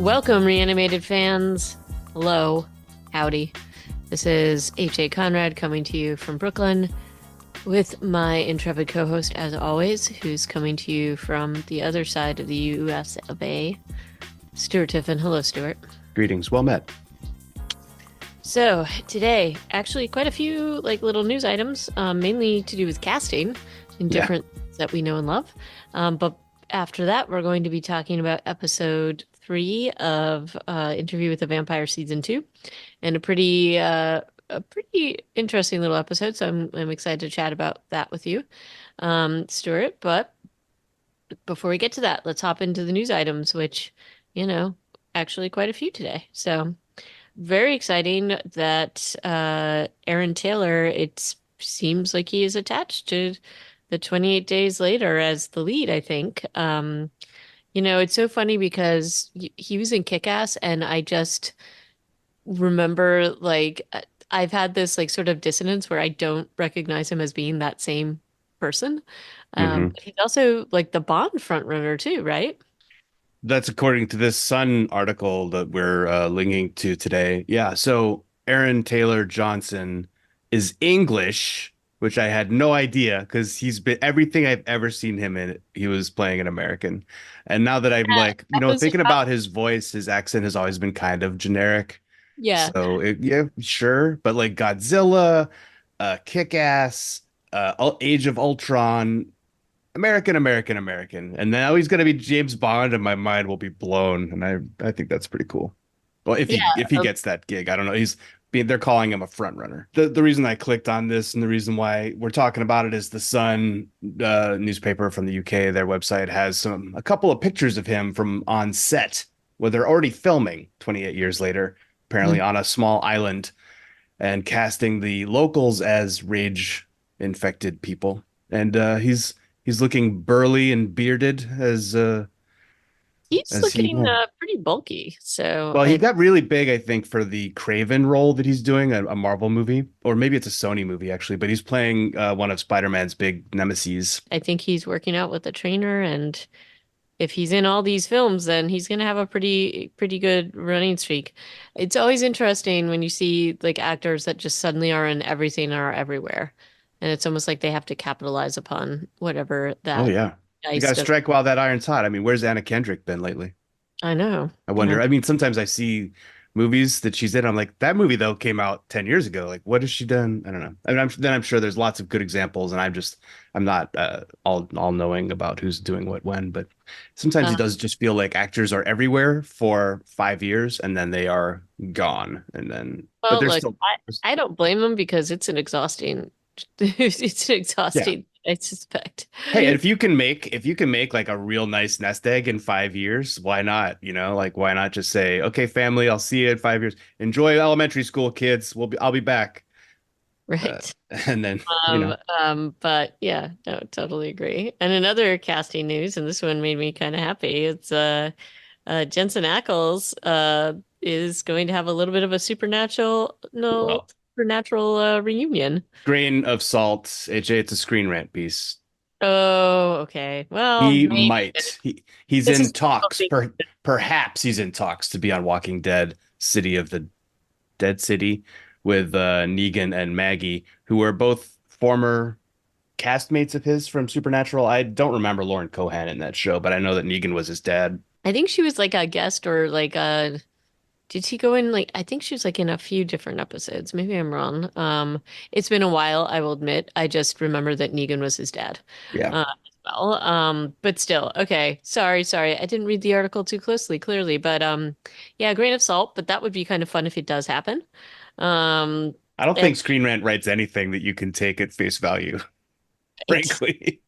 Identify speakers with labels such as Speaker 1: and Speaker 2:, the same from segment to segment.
Speaker 1: Welcome, reanimated fans. Hello. Howdy. This is H.A. Conrad coming to you from Brooklyn with my intrepid co host, as always, who's coming to you from the other side of the US of A, Stuart Tiffin. Hello, Stuart.
Speaker 2: Greetings, well met.
Speaker 1: So, today, actually, quite a few little news items, mainly to do with casting in
Speaker 2: Yeah.
Speaker 1: different things that we know and love. But after that, we're going to be talking about episode 3 of Interview with the Vampire season 2, and a pretty interesting little episode. So I'm excited to chat about that with you, Stuart. But before we get to that, let's hop into the news items, which, actually quite a few today. So very exciting that Aaron Taylor, it seems like he is attached to the 28 Days Later as the lead, I think. It's so funny because he was in Kick-Ass, and I just remember I've had this sort of dissonance where I don't recognize him as being that same person.
Speaker 2: hmm
Speaker 1: But he's also like the Bond frontrunner too, right?
Speaker 2: That's according to this Sun article that we're linking to today. Yeah, so Aaron Taylor Johnson is English, which I had no idea because he's been everything I've ever seen him in, he was playing an American. And now that I'm
Speaker 1: Yeah,
Speaker 2: like,
Speaker 1: that was
Speaker 2: thinking about his voice, his accent has always been kind of generic.
Speaker 1: yeah.
Speaker 2: So yeah, sure. But like Godzilla, Kick-Ass, Age of Ultron. American, American, American. And now he's gonna be James Bond and my mind will be blown. And I think that's pretty cool. Well, if
Speaker 1: Yeah.
Speaker 2: he gets that gig, I don't know. They're calling him a front runner. The reason I clicked on this and the reason why we're talking about it is the Sun newspaper from the UK, their website has a couple of pictures of him from on set where they're already filming 28 years later, apparently
Speaker 1: Mhm.
Speaker 2: on a small island and casting the locals as rage infected people. And he's looking burly and bearded
Speaker 1: He's
Speaker 2: as he
Speaker 1: looking
Speaker 2: will.
Speaker 1: pretty bulky. So
Speaker 2: Well, he
Speaker 1: I
Speaker 2: got really big, I think, for the Craven role that he's doing, a Marvel movie, or maybe it's a Sony movie actually. But he's playing one of Spider-Man's big nemesis.
Speaker 1: I think he's working out with a trainer, and if he's in all these films, then he's gonna have a pretty good running streak. It's always interesting when you see like actors that just suddenly are in everything and are everywhere. And it's almost like they have to capitalize upon whatever
Speaker 2: Oh
Speaker 1: that
Speaker 2: yeah, you got
Speaker 1: dice
Speaker 2: to
Speaker 1: does.
Speaker 2: strike while that iron's hot. I mean, where's Anna Kendrick been lately?
Speaker 1: I know.
Speaker 2: I
Speaker 1: Yeah.
Speaker 2: wonder. I mean, sometimes I see movies that she's in. I'm like, that movie though came out 10 years ago. Like, what has she done? I don't know. I mean, I'm sure there's lots of good examples, and I'm not all knowing about who's doing what when. But sometimes
Speaker 1: Uh,
Speaker 2: it does just feel like actors are everywhere for 5 years and then they are gone, and then but
Speaker 1: well,
Speaker 2: they're
Speaker 1: look,
Speaker 2: still.
Speaker 1: I don't blame them because it's an exhausting it's an
Speaker 2: Yeah.
Speaker 1: exhausting, I suspect.
Speaker 2: Hey, and if you can make like a real nice nest egg in 5 years, why not? Like why not just say, okay, family, I'll see you in 5 years. Enjoy elementary school, kids. I'll be back. Uh,
Speaker 1: Right.
Speaker 2: and then,
Speaker 1: But yeah, no, totally agree. And another casting news, and this one made me kind of happy. It's Jensen Ackles is going to have a little bit of a supernatural no
Speaker 2: well,
Speaker 1: supernatural reunion.
Speaker 2: grain of salt, AJ, it's a Screen Rant piece.
Speaker 1: Oh, okay. Well,
Speaker 2: He
Speaker 1: maybe
Speaker 2: might. He's
Speaker 1: this
Speaker 2: in
Speaker 1: is
Speaker 2: talks. Perhaps he's in talks to be on Walking Dead, City of the Dead City, with Negan and Maggie, who were both former castmates of his from Supernatural. I don't remember Lauren Cohan in that show, but I know that Negan was his dad.
Speaker 1: I think she was like a guest or like a did she go in I think she was like in a few different episodes. Maybe I'm wrong. It's been a while, I will admit. I just remember that Negan was his dad.
Speaker 2: Yeah.
Speaker 1: As well. But still, okay. Sorry. I didn't read the article too closely, clearly. But yeah, grain of salt, but that would be kind of fun if it does happen. Um,
Speaker 2: I don't
Speaker 1: and
Speaker 2: think Screen Rant writes anything that you can take at face value,
Speaker 1: right.
Speaker 2: frankly.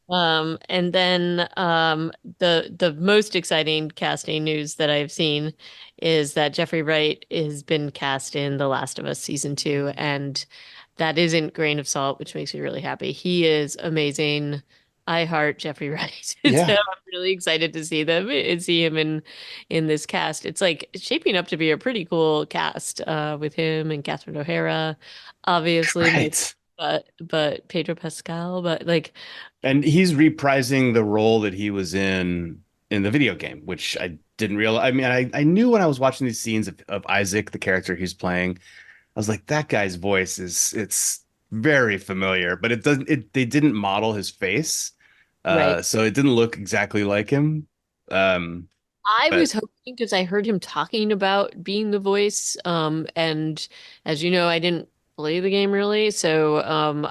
Speaker 1: And then the most exciting casting news that I've seen is that Jeffrey Wright has been cast in The Last of Us season 2, and that isn't grain of salt, which makes me really happy. He is amazing. I heart Jeffrey Wright. So
Speaker 2: Yeah.
Speaker 1: I'm really excited to see them and see him in this cast. It's like shaping up to be a pretty cool cast with him and Catherine O'Hara, obviously,
Speaker 2: Right.
Speaker 1: but Pedro Pascal, but like.
Speaker 2: And he's reprising the role that he was in the video game, which I didn't realize. I mean, I knew when I was watching these scenes of Isaac, the character he's playing, I was like, that guy's voice is it's very familiar, but it doesn't it they didn't model his face.
Speaker 1: Right.
Speaker 2: So it didn't look exactly like him. Um,
Speaker 1: I
Speaker 2: but
Speaker 1: was hoping because I heard him talking about being the voice. And as you know, I didn't play the game really, so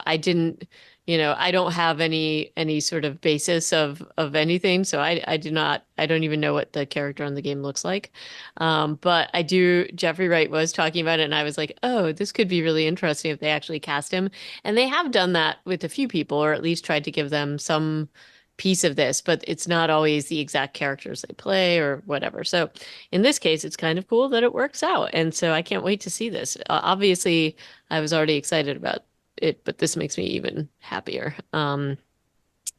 Speaker 1: I didn't, I don't have any sort of basis of anything. So I do not, I don't even know what the character on the game looks like. But I do. Jeffrey Wright was talking about it, and I was like, oh, this could be really interesting if they actually cast him. And they have done that with a few people, or at least tried to give them some piece of this, but it's not always the exact characters they play or whatever. So in this case, it's kind of cool that it works out. And so I can't wait to see this. Obviously, I was already excited about it, but this makes me even happier.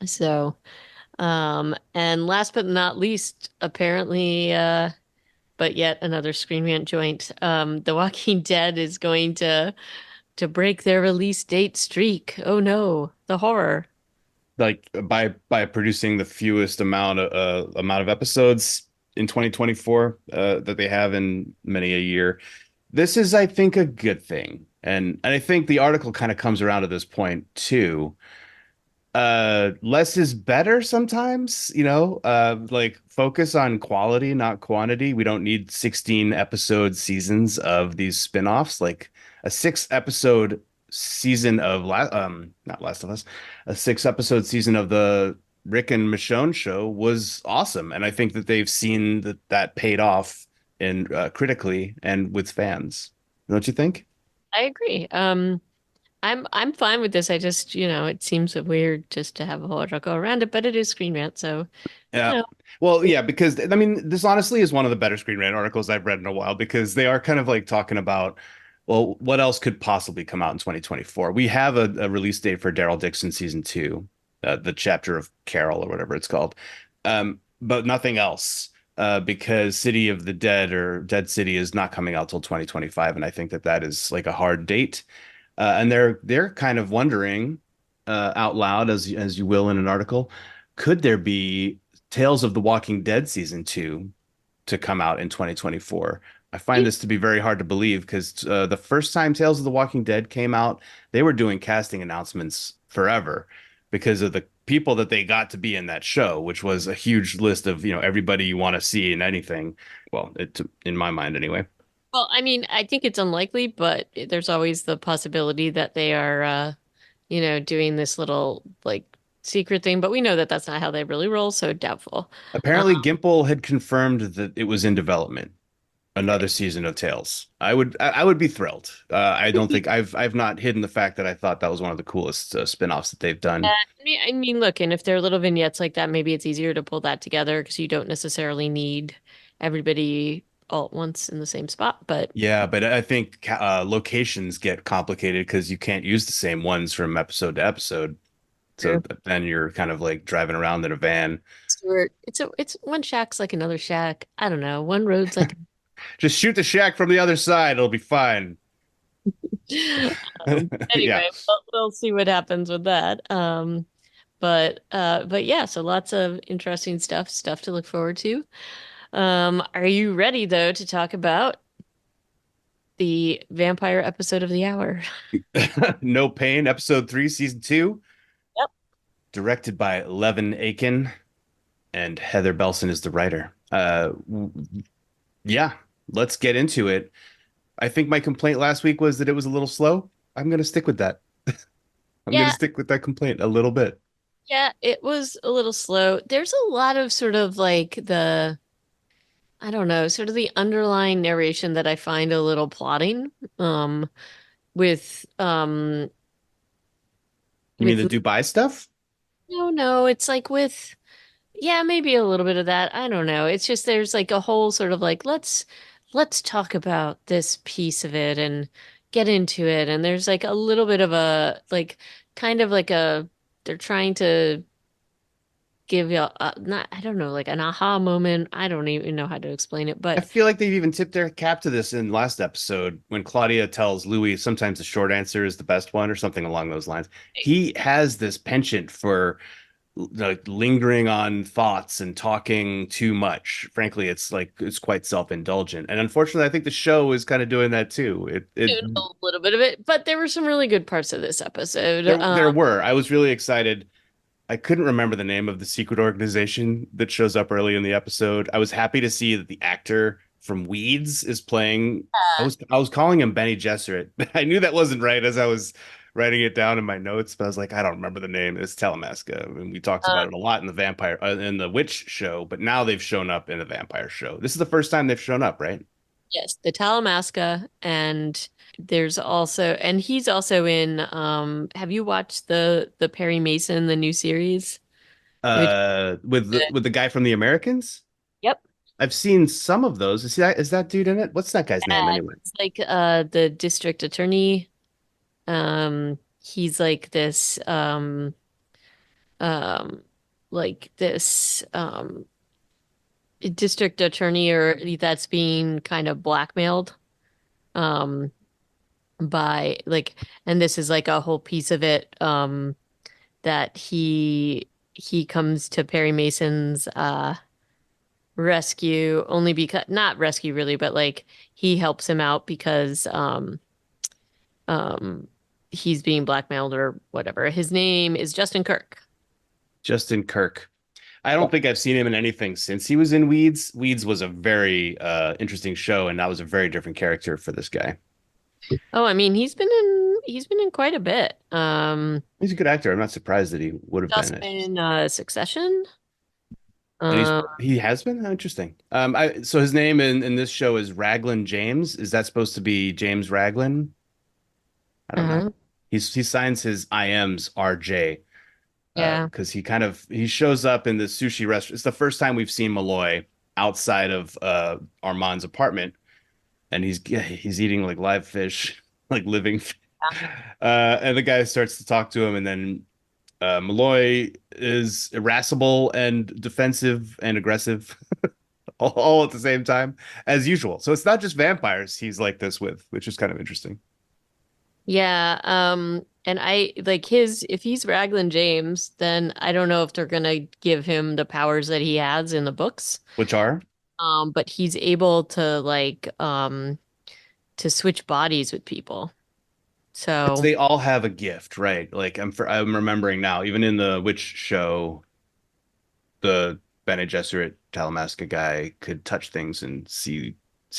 Speaker 1: So, and last but not least, apparently, but yet another Screen Rant joint. The Walking Dead is going to break their release date streak. Oh no, the horror.
Speaker 2: like by producing the fewest amount of episodes in 2024 that they have in many a year. This is, I think, a good thing. And I think the article kind of comes around to this point too. Less is better sometimes, like focus on quality, not quantity. We don't need 16 episode seasons of these spin-offs. Like a 6 episode season of not Last of Us, a 6 episode season of the Rick and Michonne show was awesome, and I think that they've seen that paid off in critically and with fans. Don't you think?
Speaker 1: I agree. I'm fine with this. I just, it seems weird just to have a whole article around it, but it is Screen Rant, so
Speaker 2: Yeah.
Speaker 1: you know,
Speaker 2: Well, yeah, because I mean, this honestly is one of the better Screen Rant articles I've read in a while because they are kind of like talking about, well, what else could possibly come out in 2024? We have a release date for Daryl Dixon season two, the chapter of Carol or whatever it's called, but nothing else. Because City of the Dead or Dead City is not coming out till 2025, and I think that is like a hard date. And they're kind of wondering out loud, as you will in an article, could there be Tales of the Walking Dead season two to come out in 2024? I find this to be very hard to believe because the first time Tales of the Walking Dead came out, they were doing casting announcements forever because of the people that they got to be in that show, which was a huge list of, everybody you want to see in anything. Well, in my mind anyway.
Speaker 1: well, I mean, I think it's unlikely, but there's always the possibility that they are, doing this little like secret thing, but we know that that's not how they really roll, so doubtful.
Speaker 2: Apparently, Gimple had confirmed that it was in development. Another
Speaker 1: Okay.
Speaker 2: season of Tales. I would be thrilled. I don't think I've not hidden the fact that I thought that was one of the coolest spin-offs that they've done.
Speaker 1: I mean, look, and if they're little vignettes like that, maybe it's easier to pull that together because you don't necessarily need everybody all at once in the same spot, but
Speaker 2: Yeah, but I think locations get complicated because you can't use the same ones from episode to episode. So
Speaker 1: true.
Speaker 2: then you're kind of like driving around in a van.
Speaker 1: Stuart, it's one shack's like another shack. I don't know. One road's like
Speaker 2: Just shoot the shack from the other side. It'll be fine. Yeah.
Speaker 1: Anyway, we'll see what happens with that. But yeah, so lots of interesting stuff to look forward to. Are you ready though to talk about the vampire episode of the hour?
Speaker 2: No Pain, episode 3, season 2,
Speaker 1: Yep.
Speaker 2: directed by Levin Aiken, and Heather Belson is the writer. Yeah, let's get into it. I think my complaint last week was that it was a little slow. I'm going to stick with that. I'm going to
Speaker 1: Yeah,
Speaker 2: stick with that complaint a little bit.
Speaker 1: yeah, it was a little slow. There's a lot of sort of like I don't know, sort of the underlying narration that I find a little plotting. With
Speaker 2: You mean
Speaker 1: with
Speaker 2: the Dubai stuff?
Speaker 1: no, it's like with yeah, maybe a little bit of that. I don't know. It's just there's like a whole sort of like let's talk about this piece of it and get into it. And there's like a little bit of a like kind of like a they're trying to give you not I don't know like an aha moment. I don't even know how to explain it,
Speaker 2: I
Speaker 1: but
Speaker 2: feel like they've even tipped their cap to this in last episode when Claudia tells Louis sometimes the short answer is the best one or something along those lines. He has this penchant for like lingering on thoughts and talking too much. Frankly, it's like it's quite self-indulgent. And unfortunately, I think the show is kind of doing that too. It
Speaker 1: Doing a little bit of it, but there were some really good parts of this episode.
Speaker 2: there were. I was really excited. I couldn't remember the name of the secret organization that shows up early in the episode. I was happy to see that the actor from Weeds is playing. I was calling him Benny Gesserit. I knew that wasn't right as I was writing it down in my notes, but I was like, I don't remember the name. It's Telemasca. I mean, we talked
Speaker 1: Uh,
Speaker 2: about it a lot in the vampire in the witch show, but now they've shown up in the vampire show. This is the first time they've shown up, right?
Speaker 1: yes, the Talamasca, and there's also, and he's also in. Have you watched the Perry Mason the new series? Which
Speaker 2: With the guy from the Americans.
Speaker 1: Yep.
Speaker 2: I've seen some of those. Is that dude in it? What's that guy's name anyway?
Speaker 1: It's like the district attorney. He's like this um like this district attorney or that's being kind of blackmailed um by like, and this is like a whole piece of it, that he comes to Perry Mason's rescue only because, not rescue really, but like he helps him out because um he's being blackmailed or whatever. His name is Justin Kirk.
Speaker 2: Justin Kirk. I don't
Speaker 1: Yep.
Speaker 2: think I've seen him in anything since he was in Weeds. Weeds was a very interesting show, and that was a very different character for this guy.
Speaker 1: Oh, I mean, he's been in quite a bit.
Speaker 2: He's a good actor. I'm not surprised that he would have
Speaker 1: He's
Speaker 2: been
Speaker 1: also
Speaker 2: it.
Speaker 1: been Succession.
Speaker 2: And
Speaker 1: Um,
Speaker 2: he has been. Oh, interesting. So his name in this show is Raglan James. Is that supposed to be James Raglan? I don't know.
Speaker 1: uh-huh.
Speaker 2: He signs his IMs RJ
Speaker 1: Yeah.
Speaker 2: because he shows up in the sushi restaurant. It's the first time we've seen Molloy outside of Armand's apartment, and he's eating like live fish, like living. And the guy starts to talk to him, and then Molloy is irascible and defensive and aggressive all at the same time, as usual. So it's not just vampires he's like this with, which is kind of interesting.
Speaker 1: Yeah, and I like his, if he's Raglan James, then I don't know if they're gonna give him the powers that he has in the books.
Speaker 2: Which are
Speaker 1: But he's able to like to switch bodies with people.
Speaker 2: because
Speaker 1: So
Speaker 2: they all have a gift, right? Like I'm remembering now, even in the witch show, the Bene Gesserit Talamasca guy could touch things and see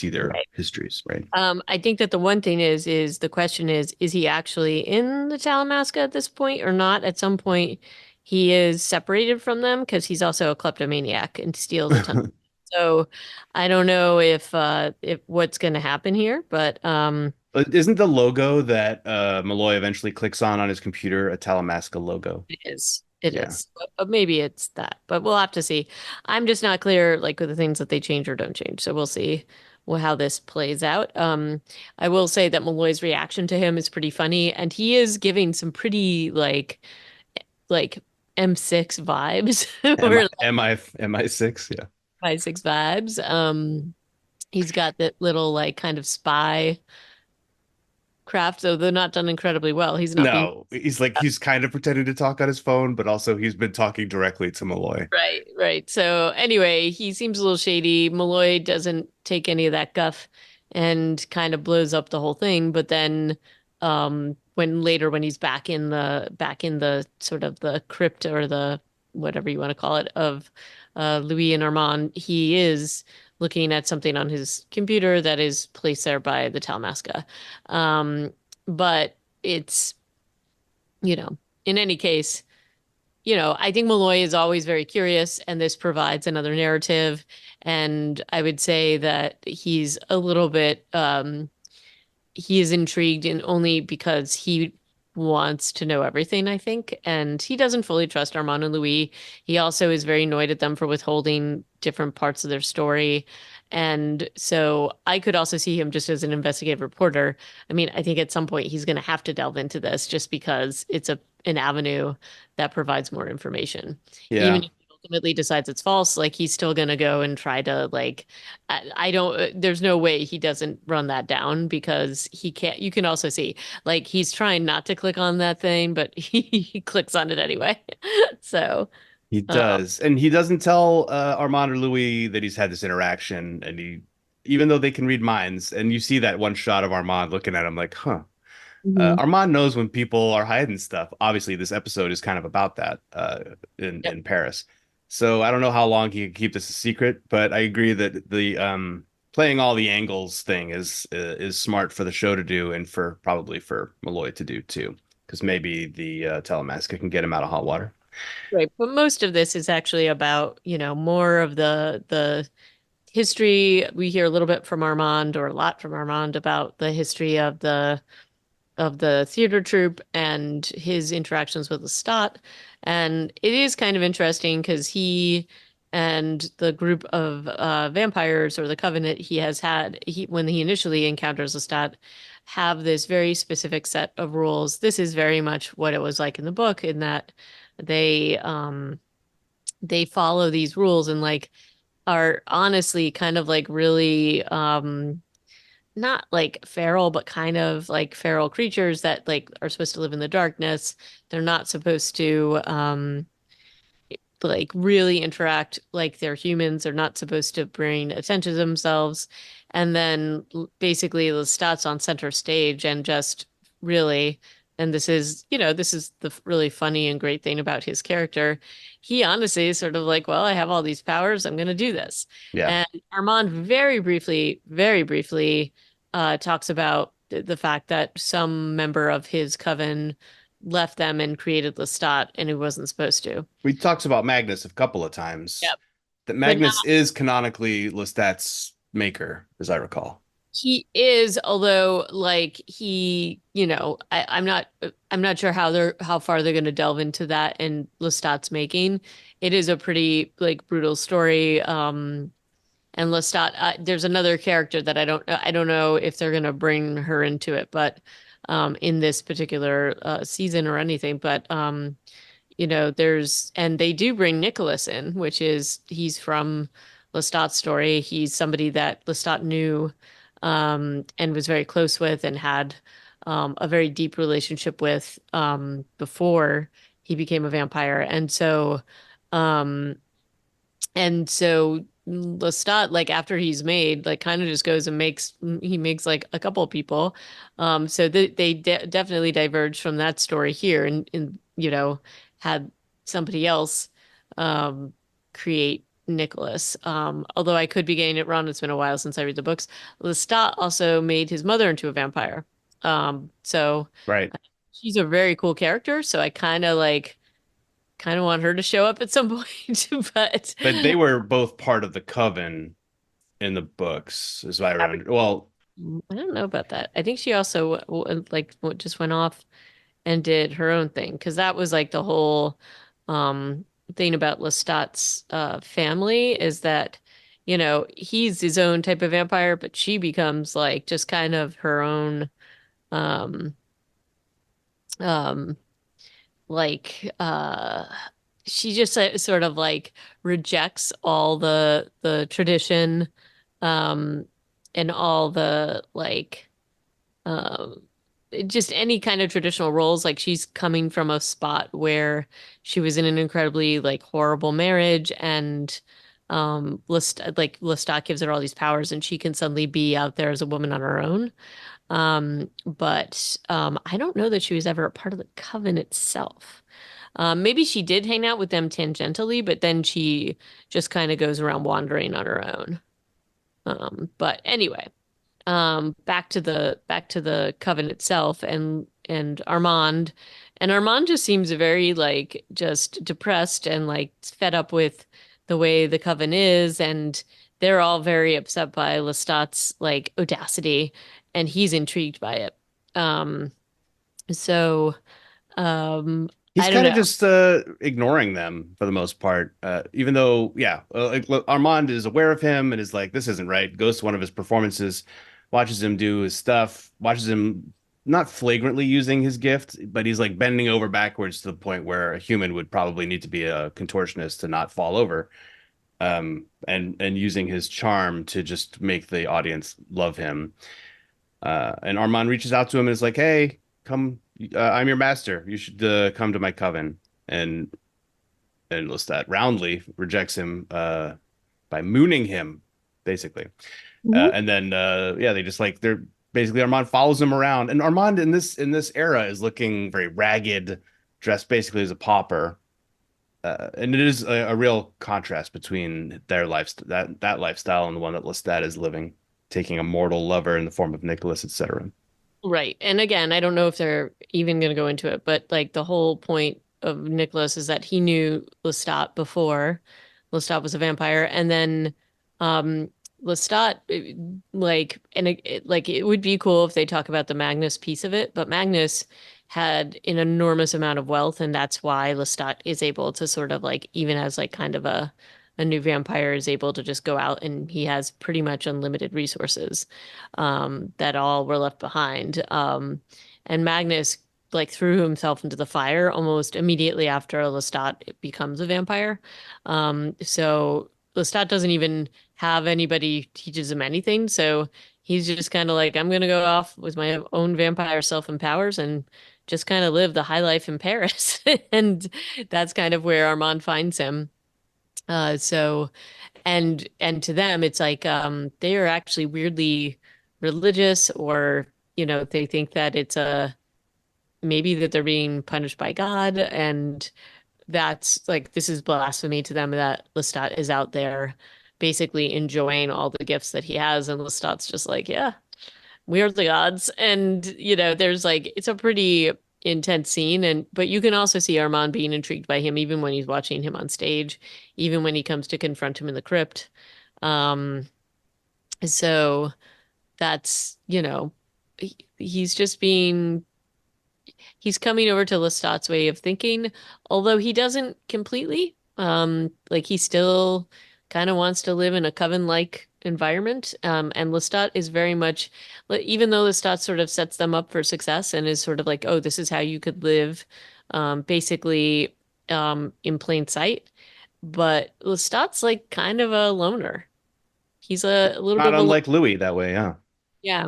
Speaker 2: their
Speaker 1: right.
Speaker 2: histories, right?
Speaker 1: I think that the one thing is the question is he actually in the Talamasca at this point or not? At some point, he is separated from them because he's also a kleptomaniac and steals a ton. So I don't know if what's going to happen here, but
Speaker 2: But isn't the logo that Molloy eventually clicks on his computer a Talamasca logo?
Speaker 1: it is. It
Speaker 2: Yeah.
Speaker 1: is. Maybe it's that, but we'll have to see. I'm just not clear, like with the things that they change or don't change. So we'll see how this plays out. I will say that Malloy's reaction to him is pretty funny, and he is giving some pretty like M6 vibes
Speaker 2: Am
Speaker 1: or
Speaker 2: I
Speaker 1: like
Speaker 2: am I am I six? Yeah.
Speaker 1: M6 vibes. He's got that little like kind of spy craft, though they're not done incredibly well. He's not being
Speaker 2: No, he's kind of pretending to talk on his phone, but also he's been talking directly to Molloy.
Speaker 1: right, right. So anyway, he seems a little shady. Molloy doesn't take any of that guff and kind of blows up the whole thing. But then, when he's back in the sort of the crypt or the whatever you want to call it of Louis and Armand, he is looking at something on his computer that is placed there by the Talmasca. But it's, in any case, I think Molloy is always very curious, and this provides another narrative. And I would say that he's a little bit, he is intrigued in only because he wants to know everything, I think. And he doesn't fully trust Armand and Louis. He also is very annoyed at them for withholding different parts of their story. And so I could also see him just as an investigative reporter. I mean, I think at some point he's going to have to delve into this just because it's an avenue that provides more information. Even
Speaker 2: Yeah.
Speaker 1: if ultimately decides it's false, like he's still gonna go and try to like I don't there's no way he doesn't run that down because he can't you can also see like he's trying not to click on that thing, but he clicks on it anyway. So
Speaker 2: He
Speaker 1: uh,
Speaker 2: does, and he doesn't tell Armand or Louis that he's had this interaction, and even though they can read minds, and you see that one shot of Armand looking at him like, huh.
Speaker 1: mhm.
Speaker 2: Armand knows when people are hiding stuff. Obviously, this episode is kind of about that
Speaker 1: Yep.
Speaker 2: in Paris. So I don't know how long he can keep this a secret, but I agree that the playing all the angles thing is smart for the show to do, and for probably for Molloy to do too, because maybe the Telemasca can get him out of hot water.
Speaker 1: Right. But most of this is actually about, more of the history. We hear a little bit from Armand or a lot from Armand about the history of the theater troupe and his interactions with Lestat. And it is kind of interesting because he and the group of vampires or the covenant he has when he initially encounters Lestat have this very specific set of rules. This is very much what it was like in the book in that they they follow these rules and like are honestly kind of like really not like feral, but kind of like feral creatures that like are supposed to live in the darkness. They're not supposed to like really interact like they're humans. They're not supposed to bring attention to themselves. And then basically Lestat's on center stage and just really, and this is the really funny and great thing about his character. He honestly is sort of like, well, I have all these powers. I'm going to do this.
Speaker 2: Yeah.
Speaker 1: And Armand very briefly talks about the fact that some member of his coven left them and created Lestat and he wasn't supposed to.
Speaker 2: We talked about Magnus a couple of times.
Speaker 1: Yep.
Speaker 2: That
Speaker 1: But now
Speaker 2: Magnus is canonically Lestat's maker, as I recall.
Speaker 1: he is, although like I'm not sure how far they're gonna delve into that in Lestat's making. It is a pretty like brutal story. And Lestat, there's another character that I don't know if they're gonna bring her into it, but in this particular season or anything, but and they do bring Nicholas in, which is he's from Lestat's story. He's somebody that Lestat knew and was very close with and had a very deep relationship with before he became a vampire. Um, and so Lestat, like after he's made, like kind of just goes and he makes like a couple of people. So they definitely diverged from that story here and had somebody else um create Nicholas. Although I could be getting it wrong, it's been a while since I read the books. Lestat also made his mother into a vampire. So
Speaker 2: Right.
Speaker 1: she's a very cool character, so I kind of want her to show up at some point, but
Speaker 2: But they were both part of the coven in the books, as I remember. Well,
Speaker 1: I don't know about that. I think she also just went off and did her own thing because that was like the whole thing about Lestat's family is that he's his own type of vampire, but she becomes like just kind of her own um um like she just sort of like rejects all the tradition um and all the like um just any kind of traditional roles. Like she's coming from a spot where she was in an incredibly like horrible marriage and Lestat gives her all these powers and she can suddenly be out there as a woman on her own. But I don't know that she was ever a part of the coven itself. Maybe she did hang out with them tangentially, but then she just kind of goes around wandering on her own. But anyway, back to the coven itself and Armand. And Armand just seems very like just depressed and like fed up with the way the coven is, and they're all very upset by Lestat's like audacity, and he's intrigued by it. Um, so
Speaker 2: he's
Speaker 1: I don't
Speaker 2: kind of
Speaker 1: know.
Speaker 2: just ignoring them for the most part. Even though, yeah, like Armand is aware of him and is like, this isn't right. Goes to one of his performances, watches him do his stuff, watches him not flagrantly using his gift, but he's like bending over backwards to the point where a human would probably need to be a contortionist to not fall over. And using his charm to just make the audience love him. And Armand reaches out to him and is like, "Hey, come, I'm your master. You should come to my coven." And Lestat roundly rejects him by mooning him, basically.
Speaker 1: Mhm.
Speaker 2: And then yeah, they just like they're basically Armand follows him around, and Armand in this era is looking very ragged, dressed basically as a pauper. And it is a real contrast between their lifestyle, that lifestyle, and the one that Lestat is living, taking a mortal lover in the form of Nicholas, etc.
Speaker 1: Right. And again, I don't know if they're even going to go into it, but like the whole point of Nicholas is that he knew Lestat before Lestat was a vampire. And then um Lestat like and like it would be cool if they talk about the Magnus piece of it, but Magnus had an enormous amount of wealth, and that's why Lestat is able to sort of like even as like kind of a new vampire is able to just go out and he has pretty much unlimited resources that all were left behind. And Magnus like threw himself into the fire almost immediately after Lestat becomes a vampire. So Lestat doesn't even have anybody teaches him anything. So he's just kind of like, I'm gonna go off with my own vampire self and powers and just kind of live the high life in Paris. And that's kind of where Armand finds him. So and to them it's like they are actually weirdly religious, or they think that it's a maybe that they're being punished by God, and that's like this is blasphemy to them that Lestat is out there basically enjoying all the gifts that he has, and Lestat's just like, yeah, we are the gods. And there's like it's a pretty intense scene, and but you can also see Armand being intrigued by him even when he's watching him on stage, even when he comes to confront him in the crypt. um so that's he's just being he's coming over to Lestat's way of thinking, although he doesn't completely. Like he still kind of wants to live in a coven-like environment. And Lestat is very much, even though Lestat sort of sets them up for success and is sort of like, oh, this is how you could live, basically, in plain sight. But Lestat's like kind of a loner. He's a little bit
Speaker 2: Not
Speaker 1: of a
Speaker 2: unlike Louis that way, yeah.
Speaker 1: yeah.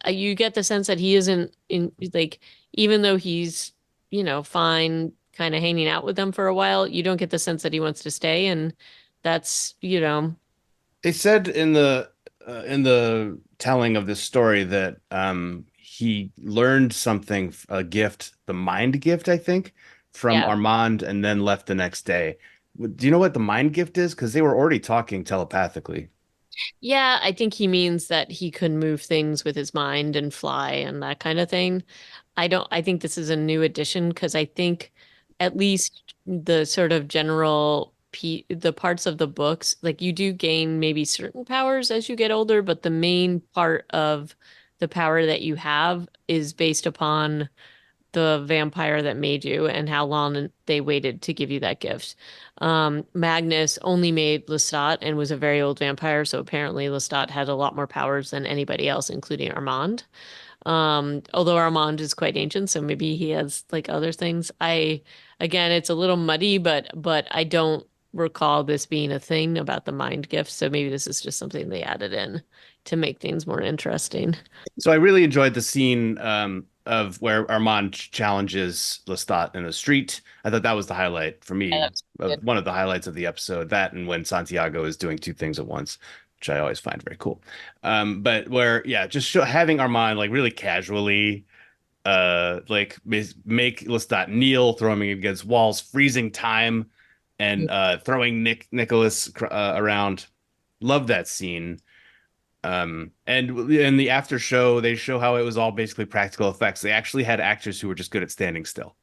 Speaker 1: You get the sense that he isn't in like, even though he's, fine kind of hanging out with them for a while, you don't get the sense that he wants to stay. And that's,
Speaker 2: They said in the telling of this story that he learned something, a gift, the mind gift, I think, from
Speaker 1: yeah.
Speaker 2: Armand, and then left the next day. Do you know what the mind gift is? Because they were already talking telepathically.
Speaker 1: Yeah, I think he means that he can move things with his mind and fly and that kind of thing. I think this is a new addition because I think at least the sort of the parts of the books, like you do gain maybe certain powers as you get older, but the main part of the power that you have is based upon the vampire that made you and how long they waited to give you that gift. Magnus only made Lestat and was a very old vampire, so apparently Lestat had a lot more powers than anybody else, including Armand. Although Armand is quite ancient, so maybe he has like other things. Again, it's a little muddy, but I don't recall this being a thing about the mind gift, so maybe this is just something they added in to make things more interesting.
Speaker 2: So I really enjoyed the scene of where Armand challenges Lestat in the street. I thought that was the highlight for
Speaker 1: Yeah,
Speaker 2: me,
Speaker 1: that's
Speaker 2: of
Speaker 1: good.
Speaker 2: one of the highlights of the episode. That and when Santiago is doing two things at once, which I always find very cool. But where, yeah, just having Armand like really casually like make Lestat kneel, throw him against walls, freezing time, and throwing Nicholas around. Love that scene. And in the after show, they show how it was all basically practical effects. They actually had actors who were just good at standing still.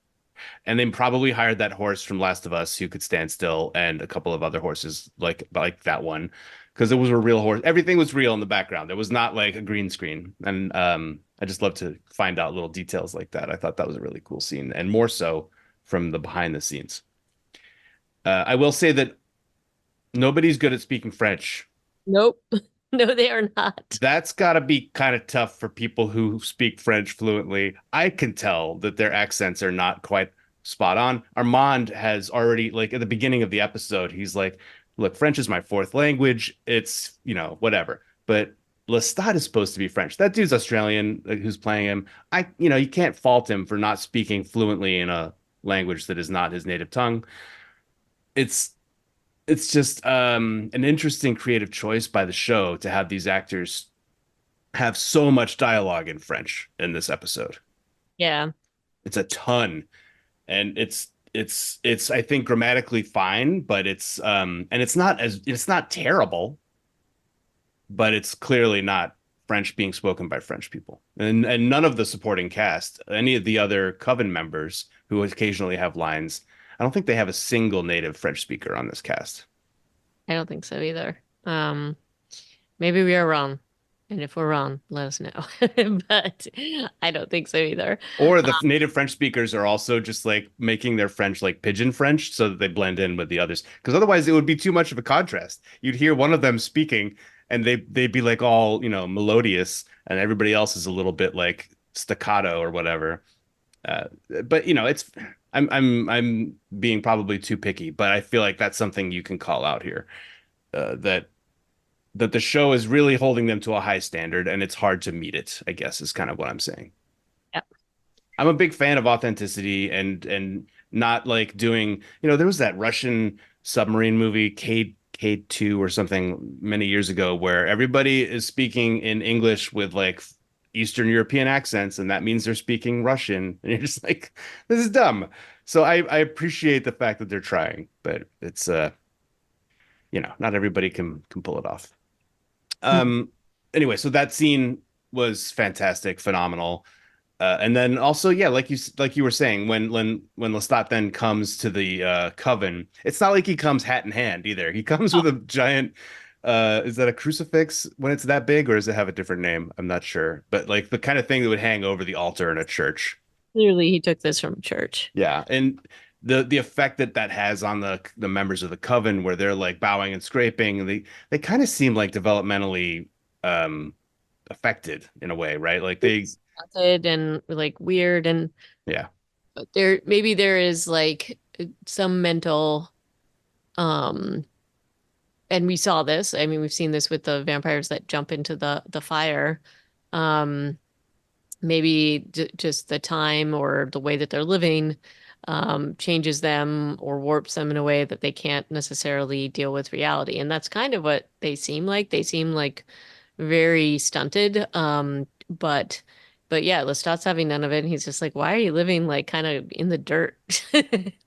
Speaker 2: And they probably hired that horse from Last of Us who could stand still, and a couple of other horses like that one, because it was a real horse. Everything was real in the background. It was not like a green screen. And I just love to find out little details like that. I thought that was a really cool scene, and more so from the behind the scenes. I will say that nobody's good at speaking French.
Speaker 1: Nope. No, they are not.
Speaker 2: That's got to be kind of tough for people who speak French fluently. I can tell that their accents are not quite spot on. Armand has already, like, at the beginning of the episode, he's like, look, French is my fourth language. It's, whatever. But Lestat is supposed to be French. That dude's Australian, who's playing him. You can't fault him for not speaking fluently in a language that is not his native tongue. It's it's just an interesting creative choice by the show to have these actors have so much dialogue in French in this episode.
Speaker 1: Yeah.
Speaker 2: It's a ton, and it's I think grammatically fine, but it's not terrible, but it's clearly not French being spoken by French people. And none of the supporting cast, any of the other coven members who occasionally have lines, I don't think they have a single native French speaker on this cast.
Speaker 1: I don't think so either. Maybe we are wrong. And if we're wrong, let us know. But I don't think so either.
Speaker 2: Or the native French speakers are also just like making their French like pidgin French so that they blend in with the others. Because otherwise it would be too much of a contrast. You'd hear one of them speaking and they'd be like all, melodious, and everybody else is a little bit like staccato or whatever. Uh, but it's I'm being probably too picky, but I feel like that's something you can call out here. That the show is really holding them to a high standard and it's hard to meet it, I guess is kind of what I'm saying.
Speaker 1: Yep.
Speaker 2: I'm a big fan of authenticity and not like doing, there was that Russian submarine movie K2 or something many years ago where everybody is speaking in English with like Eastern European accents, and that means they're speaking Russian. And you're just like, this is dumb. So I appreciate the fact that they're trying, but it's not everybody can pull it off. Um, anyway, so that scene was fantastic, phenomenal. And then also, yeah, like you were saying, when Lestat then comes to the coven, it's not like he comes hat in hand either. He comes with a giant is that a crucifix when it's that big, or does it have a different name? I'm not sure. But like the kind of thing that would hang over the altar in a church.
Speaker 1: Clearly, he took this from church.
Speaker 2: Yeah, and the effect that that has on the members of the coven, where they're like bowing and scraping, and they kind of seem like developmentally um affected in a way, right? Like they,
Speaker 1: It's haunted and like weird, and
Speaker 2: yeah.
Speaker 1: there is like some mental um and we saw this. I mean, we've seen this with the vampires that jump into the fire. Um, maybe just the time or the way that they're living changes them or warps them in a way that they can't necessarily deal with reality. And that's kind of what they seem like. They seem like very stunted. But yeah, Lestat's having none of it. And he's just like, why are you living like kind of in the dirt?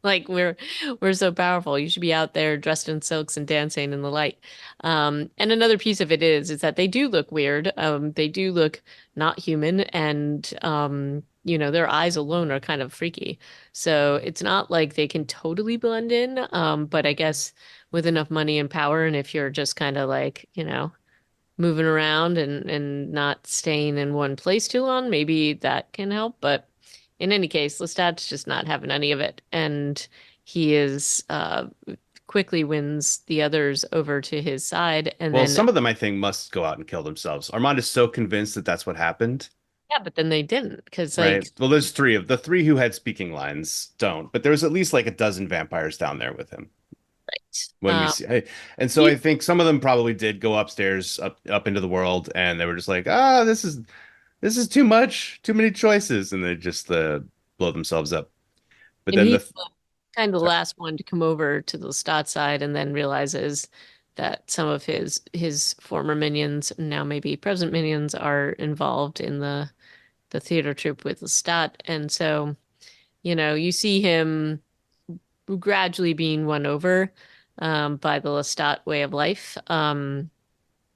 Speaker 1: Like we're so powerful. You should be out there dressed in silks and dancing in the light. And another piece of it is that they do look weird. They do look not human, and their eyes alone are kind of freaky. So it's not like they can totally blend in. But I guess with enough money and power, and if you're just kind of like, moving around and not staying in one place too long, maybe that can help. But in any case, Lestat's just not having any of it. And he is quickly wins the others over to his side. And
Speaker 2: Well,
Speaker 1: then,
Speaker 2: some of them I think must go out and kill themselves. Armand is so convinced that that's what happened,
Speaker 1: yeah, but then they didn't because,
Speaker 2: right?
Speaker 1: like,
Speaker 2: Well, there's three of the three who had speaking lines don't, but there was at least like a dozen vampires down there with him when we
Speaker 1: um,
Speaker 2: see. And so I
Speaker 1: he,
Speaker 2: think some of them probably did go upstairs, up into the world, and they were just like, this is too much, too many choices, and they just blow themselves up. But
Speaker 1: and
Speaker 2: then
Speaker 1: he's
Speaker 2: the
Speaker 1: kind of the
Speaker 2: sorry.
Speaker 1: last one to come over to the Lestat side and then realizes that some of his former minions, now maybe present minions, are involved in the theater troupe with Lestat. And so, you see him gradually being won over by the Lestat way of life,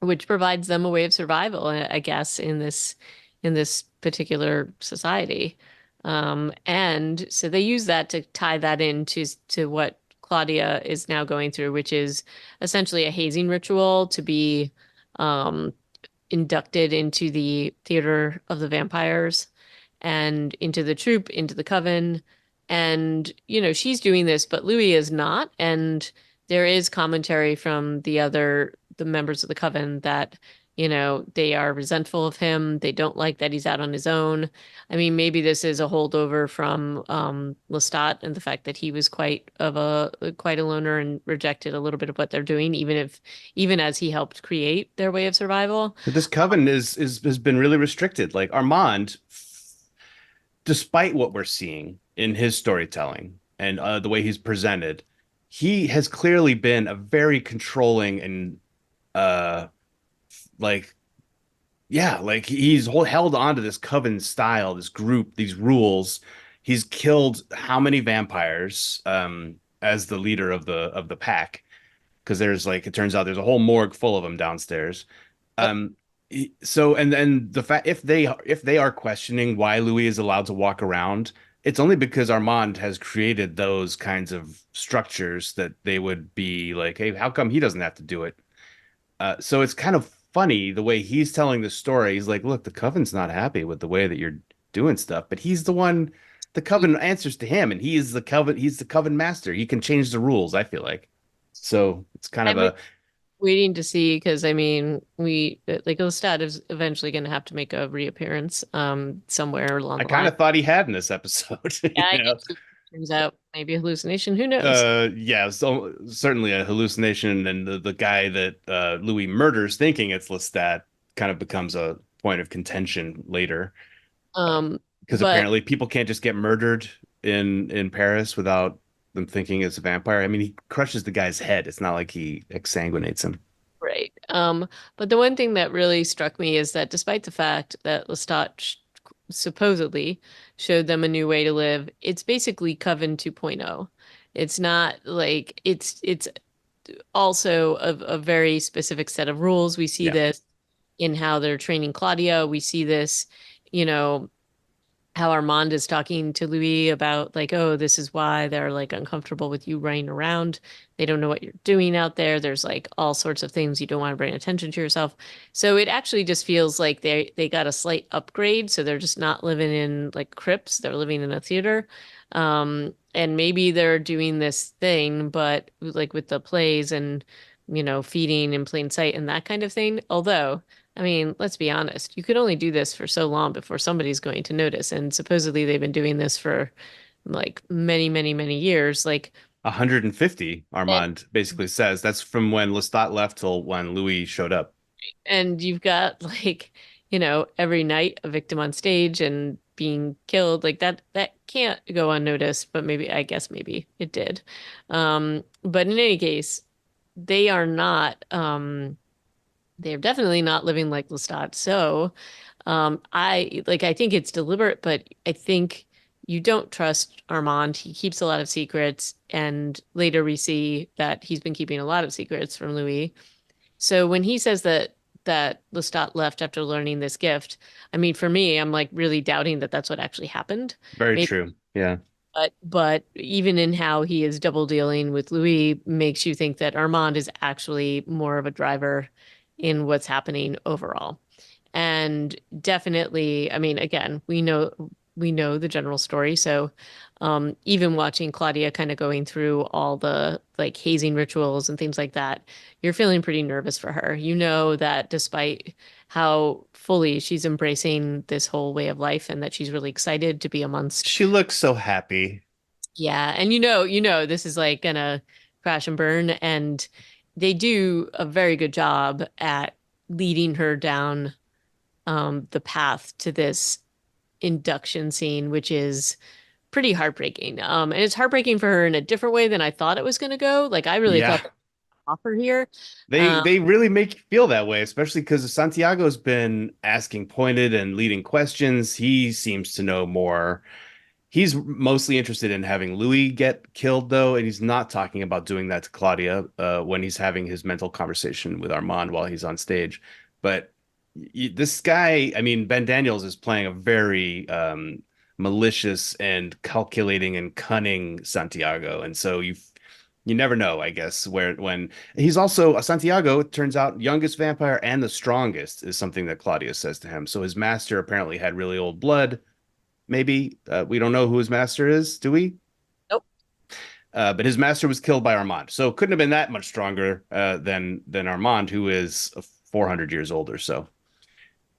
Speaker 1: which provides them a way of survival, I guess, in this particular society. And so they use that to tie that into to what Claudia is now going through, which is essentially a hazing ritual to be um, inducted into the theater of the vampires and into the troupe, into the coven. And, she's doing this, but Louis is not. And there is commentary from the members of the coven that they are resentful of him. They don't like that he's out on his own. I mean, maybe this is a holdover from Lestat and the fact that he was quite a loner and rejected a little bit of what they're doing, even as he helped create their way of survival.
Speaker 2: But this coven is has been really restricted. Like Armand, despite what we're seeing in his storytelling and the way he's presented, he has clearly been a very controlling and uh like yeah, like held on to this coven style, this group, these rules. He's killed how many vampires as the leader of the pack? Because there's like it turns out there's a whole morgue full of them downstairs.
Speaker 1: Yep.
Speaker 2: So and the fact if they are questioning why Louis is allowed to walk around, it's only because Armand has created those kinds of structures that they would be like, hey, how come he doesn't have to do it? So it's kind of funny the way he's telling the story. He's like, look, the Coven's not happy with the way that you're doing stuff, but he's the one, the Coven answers to him, and he is the Coven, he's the Coven master. He can change the rules, I feel like. So it's kind of
Speaker 1: I'm
Speaker 2: a,
Speaker 1: waiting to see because I mean, we like Lestat is eventually going to have to make a reappearance somewhere along
Speaker 2: I
Speaker 1: the
Speaker 2: kind
Speaker 1: line.
Speaker 2: of thought he had in this episode,
Speaker 1: Yeah,
Speaker 2: you
Speaker 1: I
Speaker 2: know.
Speaker 1: did too. Turns out maybe a hallucination. Who knows?
Speaker 2: Yeah, so certainly a hallucination, and the guy that Louis murders thinking it's Lestat kind of becomes a point of contention later. Because
Speaker 1: But
Speaker 2: apparently people can't just get murdered in Paris without them thinking it's a vampire. I mean, he crushes the guy's head. It's not like he exsanguinates him.
Speaker 1: right. But the one thing that really struck me is that despite the fact that Lestat supposedly showed them a new way to live, it's basically Coven 2.0. It's not like it's also a very specific set of rules. We see
Speaker 2: Yeah.
Speaker 1: this in how they're training Claudia. We see this, you know, how Armand is talking to Louis about like, oh, this is why they're like uncomfortable with you running around. They don't know what you're doing out there. There's like all sorts of things you don't want to bring attention to yourself. So it actually just feels like they got a slight upgrade. So they're just not living in like crypts. They're living in a theater. And maybe they're doing this thing, but like with the plays and feeding in plain sight and that kind of thing. Although I mean, let's be honest. You could only do this for so long before somebody's going to notice. And supposedly they've been doing this for like many, many, many years. Like,
Speaker 2: 150,
Speaker 1: and,
Speaker 2: Armand basically says. That's from when Lestat left till when Louis showed up.
Speaker 1: and you've got like, every night a victim on stage and being killed. Like that can't go unnoticed, but I guess maybe it did. But in any case, they are not, they're definitely not living like Lestat. So, I think it's deliberate, but I think you don't trust Armand. He keeps a lot of secrets, and later we see that he's been keeping a lot of secrets from Louis. So when he says that Lestat left after learning this gift, I mean, for me, I'm like really doubting that that's what actually happened.
Speaker 2: Very
Speaker 1: Maybe,
Speaker 2: true. Yeah.
Speaker 1: but even in how he is double dealing with Louis makes you think that Armand is actually more of a driver in what's happening overall. And definitely, I mean, again, we know the general story. So even watching Claudia kind of going through all the like hazing rituals and things like that, you're feeling pretty nervous for her. You know that despite how fully she's embracing this whole way of life and that she's really excited to be amongst,
Speaker 2: She looks so happy.
Speaker 1: yeah, and this is like gonna crash and burn, and they do a very good job at leading her down the path to this induction scene, which is pretty heartbreaking. And it's heartbreaking for her in a different way than I thought it was going to go. Like I really
Speaker 2: Yeah.
Speaker 1: thought the offer here.
Speaker 2: They
Speaker 1: Um,
Speaker 2: they really make you feel that way, especially because Santiago's been asking pointed and leading questions. He seems to know more. He's mostly interested in having Louis get killed, though, and he's not talking about doing that to Claudia when he's having his mental conversation with Armand while he's on stage. But this guy, I mean, Ben Daniels is playing a very malicious and calculating and cunning Santiago, and so you never know, I guess, where when he's also Santiago, it turns out youngest vampire and the strongest is something that Claudia says to him. So his master apparently had really old blood. Maybe we don't know who his master is, do we?
Speaker 1: nope.
Speaker 2: But his master was killed by Armand, so couldn't have been that much stronger than Armand, who is 400 years old or so.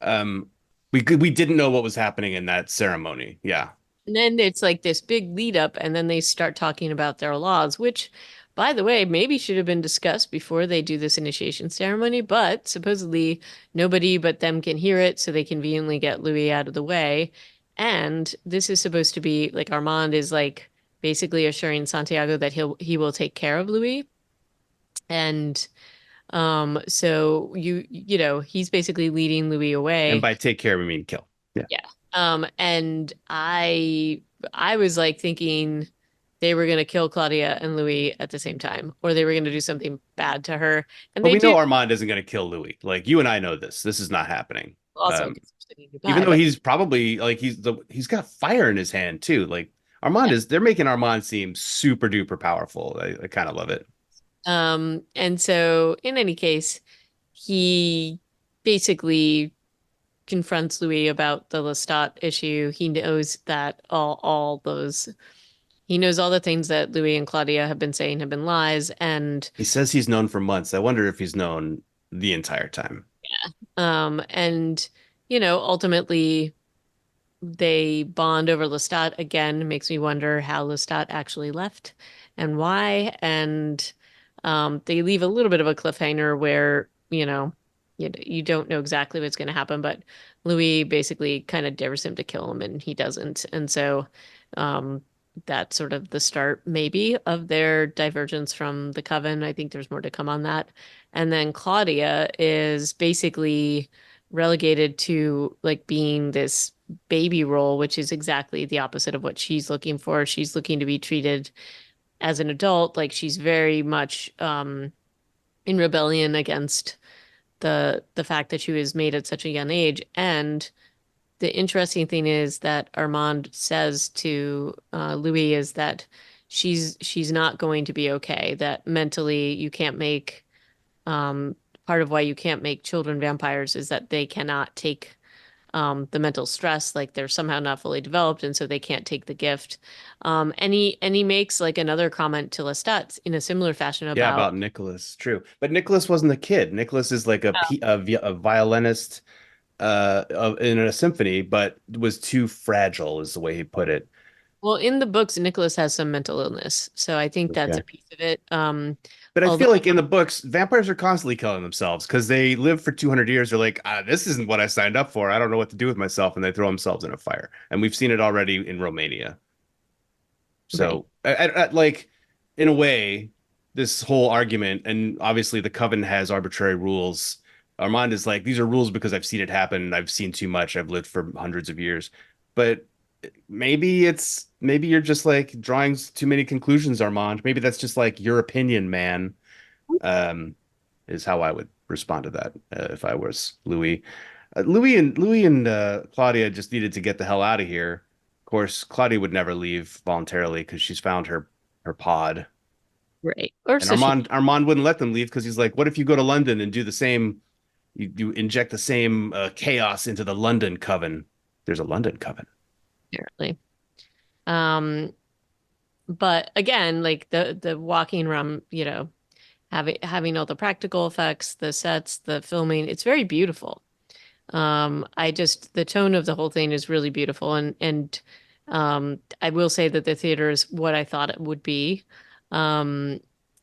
Speaker 2: Um, we didn't know what was happening in that ceremony. Yeah.
Speaker 1: And then it's like this big lead up, and then they start talking about their laws, which, by the way, maybe should have been discussed before they do this initiation ceremony, but supposedly nobody but them can hear it, so they conveniently get Louis out of the way. And this is supposed to be like Armand is like basically assuring Santiago that he will take care of Louis. And so you know, he's basically leading Louis
Speaker 2: And
Speaker 1: away.
Speaker 2: by take care, we mean kill. Yeah.
Speaker 1: Yeah. And I was like thinking they were gonna kill Claudia and Louis at the same time, or they were gonna do something bad to her. And
Speaker 2: But
Speaker 1: they
Speaker 2: we know
Speaker 1: do
Speaker 2: Armand isn't going to kill Louis. Like you and I know this. This is not happening.
Speaker 1: also
Speaker 2: Um,
Speaker 1: because they're saying
Speaker 2: even
Speaker 1: goodbye,
Speaker 2: though
Speaker 1: but
Speaker 2: he's probably like he's got fire in his hand too. Like Armand
Speaker 1: yeah.
Speaker 2: is they're making Armand seem super duper powerful. I kind of love it.
Speaker 1: And so in any case, he basically confronts Louis about the Lestat issue. He knows that all those he knows all the things that Louis and Claudia have been saying have been lies, and
Speaker 2: He says he's known for months. I wonder if he's known the entire time.
Speaker 1: and you know, ultimately they bond over Lestat again. Makes me wonder how Lestat actually left and why. And they leave a little bit of a cliffhanger where, you know, you don't know exactly what's going to happen, but Louis basically kind of dares him to kill him and he doesn't. And so um, that's sort of the start, maybe, of their divergence from the coven. I think there's more to come on that. And then Claudia is basically relegated to like being this baby role, which is exactly the opposite of what she's looking for. She's looking to be treated as an adult, like she's very much in rebellion against the fact that she was made at such a young age. And the interesting thing is that Armand says to Louis is that she's not going to be okay. That mentally you can't make part of why you can't make children vampires is that they cannot take the mental stress, like they're somehow not fully developed, and so they can't take the gift. And he makes like another comment to Lestat in a similar fashion
Speaker 2: Yeah,
Speaker 1: about
Speaker 2: about Nicholas. True. But Nicholas wasn't a kid. Nicholas is like a violinist in a symphony, but was too fragile, is the way he put it.
Speaker 1: well, in the books, Nicholas has some mental illness, so I think that's
Speaker 2: Okay.
Speaker 1: a piece of it.
Speaker 2: But I
Speaker 1: Although
Speaker 2: feel like in the books, vampires are constantly killing themselves because they live for 200 years. They're like, this isn't what I signed up for. I don't know what to do with myself. And they throw themselves in a fire. And we've seen it already in Romania.
Speaker 1: right.
Speaker 2: So, like, in a way, this whole argument, and obviously the coven has arbitrary rules. Armand is like, these are rules because I've seen it happen. I've seen too much. I've lived for hundreds of years. But maybe you're just like drawing too many conclusions, Armand. Maybe that's just like your opinion, man. Um, is how I would respond to that if I was Louis. Louis and Claudia just needed to get the hell out of here. Of course, Claudia would never leave voluntarily because she's found her pod.
Speaker 1: Right. Or
Speaker 2: And
Speaker 1: so she,
Speaker 2: Armand wouldn't let them leave because he's like, what if you go to London and do the same? You inject the same chaos into the London coven. There's a London coven.
Speaker 1: apparently. Um, but again, like the walking around, you know, having all the practical effects, the sets, the filming, it's very beautiful. I just the tone of the whole thing is really beautiful, and I will say that the theater is what I thought it would be. Um,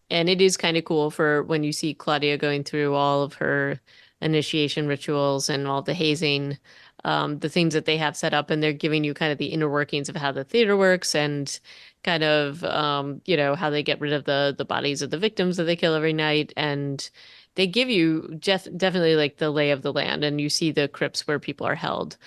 Speaker 1: and it is kind of cool for when you see Claudia going through all of her initiation rituals and all the hazing, the things that they have set up, and they're giving you kind of the inner workings of how the theater works and kind of you know, how they get rid of the bodies of the victims that they kill every night. And they give you definitely like the lay of the land, and you see the crypts where people are held.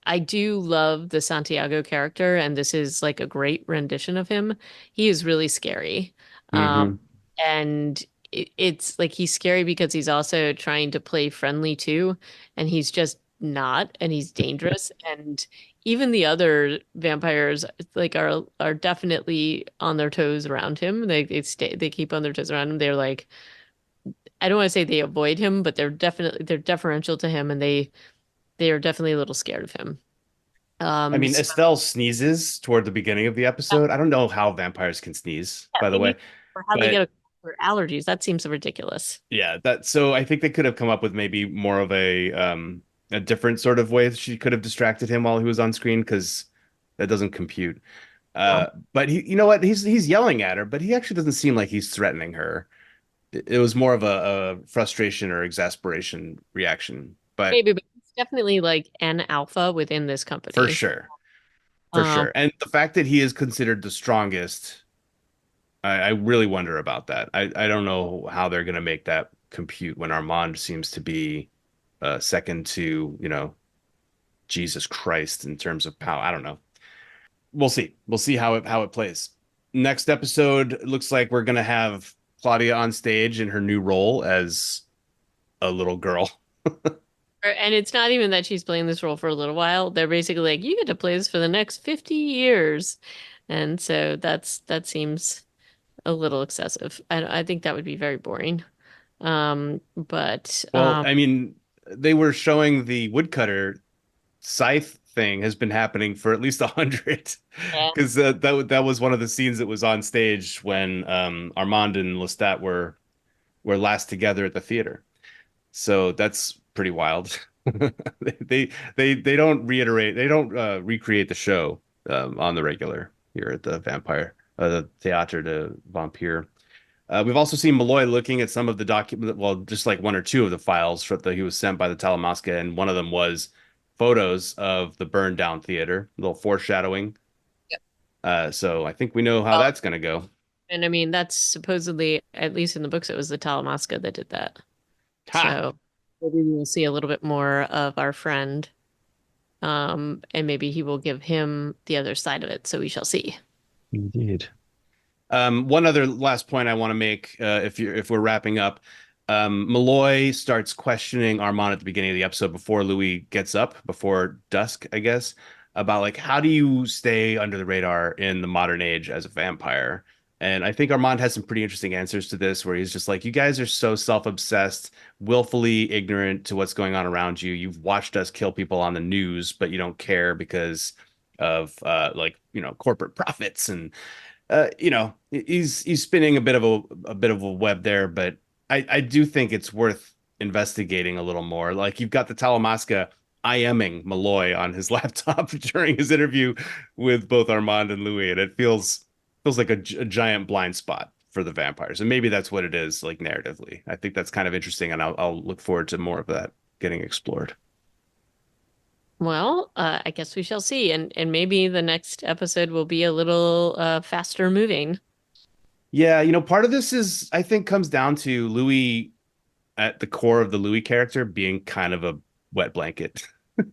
Speaker 1: I do love the Santiago character, and this is like a great rendition of him. He is really scary. Um,
Speaker 2: Hmm.
Speaker 1: and it's like he's scary because he's also trying to play friendly too, and he's just not, and he's dangerous. And even the other vampires like are definitely on their toes around him. They keep on their toes around him. They're like I don't want to say they avoid him, but they're deferential to him, and they are definitely a little scared of him.
Speaker 2: I mean,
Speaker 1: So
Speaker 2: Estelle sneezes toward the beginning of the episode. I don't know how vampires can sneeze,
Speaker 1: yeah,
Speaker 2: by the
Speaker 1: me
Speaker 2: way,
Speaker 1: neither. Or how they get
Speaker 2: but
Speaker 1: a Or allergies. That seems ridiculous.
Speaker 2: Yeah, that so I think they could have come up with maybe more of a different sort of way that she could have distracted him while he was on screen because that doesn't compute.
Speaker 1: No.
Speaker 2: But he, you know what? He's yelling at her, but he actually doesn't seem like he's threatening her. It was more of a frustration or exasperation reaction, but
Speaker 1: Maybe, but it's definitely like an alpha within this
Speaker 2: for
Speaker 1: company.
Speaker 2: sure, for
Speaker 1: Um,
Speaker 2: sure. And the fact that he is considered the strongest, I really wonder about that. I don't know how they're going to make that compute when Armand seems to be second to, Jesus Christ in terms of power. I don't know. We'll see. We'll see how it plays. Next episode, it looks like we're gonna have Claudia on stage in her new role as a little girl.
Speaker 1: and it's not even that she's playing this role for a little while. They're basically like, you get to play this for the next 50 years. And so that seems a little excessive. I think that would be very boring. But
Speaker 2: Well, I mean, they were showing the woodcutter scythe thing has been happening for at least 100
Speaker 1: yeah.
Speaker 2: because that was one of the scenes that was on stage when Armand and Lestat were last together at the theater. So that's pretty wild. They don't reiterate, they don't recreate the show on the regular here at the Théâtre de Vampire. We've also seen Molloy looking at some of the document, well, just like one or two of the files that he was sent by the Talamasca, and one of them was photos of the burned down theater, a little foreshadowing. So I think we know how
Speaker 1: Well,
Speaker 2: that's going to go.
Speaker 1: and I mean, that's supposedly, at least in the books, it was the Talamasca that did that.
Speaker 2: Ha!
Speaker 1: So maybe we'll see a little bit more of our friend. And maybe he will give him the other side of it. So we shall see.
Speaker 2: Indeed. One other last point I want to make, if we're wrapping up, Molloy starts questioning Armand at the beginning of the episode before Louis gets up, before dusk, I guess, about like how do you stay under the radar in the modern age as a vampire? And I think Armand has some pretty interesting answers to this, where he's just like, you guys are so self-obsessed, willfully ignorant to what's going on around you. You've watched us kill people on the news, but you don't care because of like, corporate profits and he's spinning a bit of a web there, but I do think it's worth investigating a little more. Like you've got the Talamasca IMing Molloy on his laptop during his interview with both Armand and Louis, and it feels like a giant blind spot for the vampires, and maybe that's what it is, like narratively. I think that's kind of interesting, and I'll look forward to more of that getting explored.
Speaker 1: Well, I guess we shall see. And maybe the next episode will be a little faster moving.
Speaker 2: Yeah, part of this is I think comes down to Louis at the core of the Louis character being kind of a wet blanket. I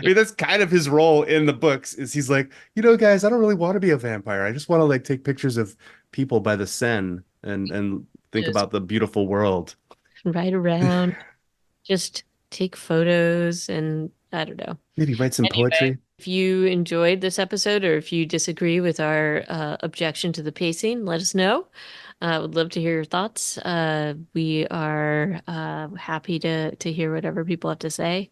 Speaker 1: Yeah.
Speaker 2: mean, that's kind of his role in the books is he's like, guys, I don't really want to be a vampire. I just want to like take pictures of people by the Seine and think
Speaker 1: Just
Speaker 2: about the beautiful world.
Speaker 1: ride around, just take photos, and I don't know.
Speaker 2: Maybe write some
Speaker 1: Anyway,
Speaker 2: poetry.
Speaker 1: if you enjoyed this episode or if you disagree with our objection to the pacing, let us know. I would love to hear your thoughts. We are happy to hear whatever people have to say.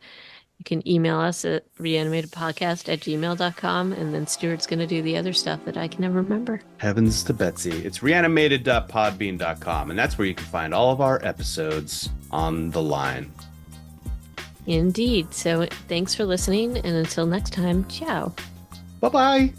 Speaker 1: You can email us at reanimatedpodcast@gmail.com, and then Stuart's going to do the other stuff that I can never remember.
Speaker 2: Heavens to Betsy. It's reanimated.podbean.com, and that's where you can find all of our episodes on the line.
Speaker 1: Indeed. So thanks for listening, and until next time, ciao.
Speaker 2: Bye bye.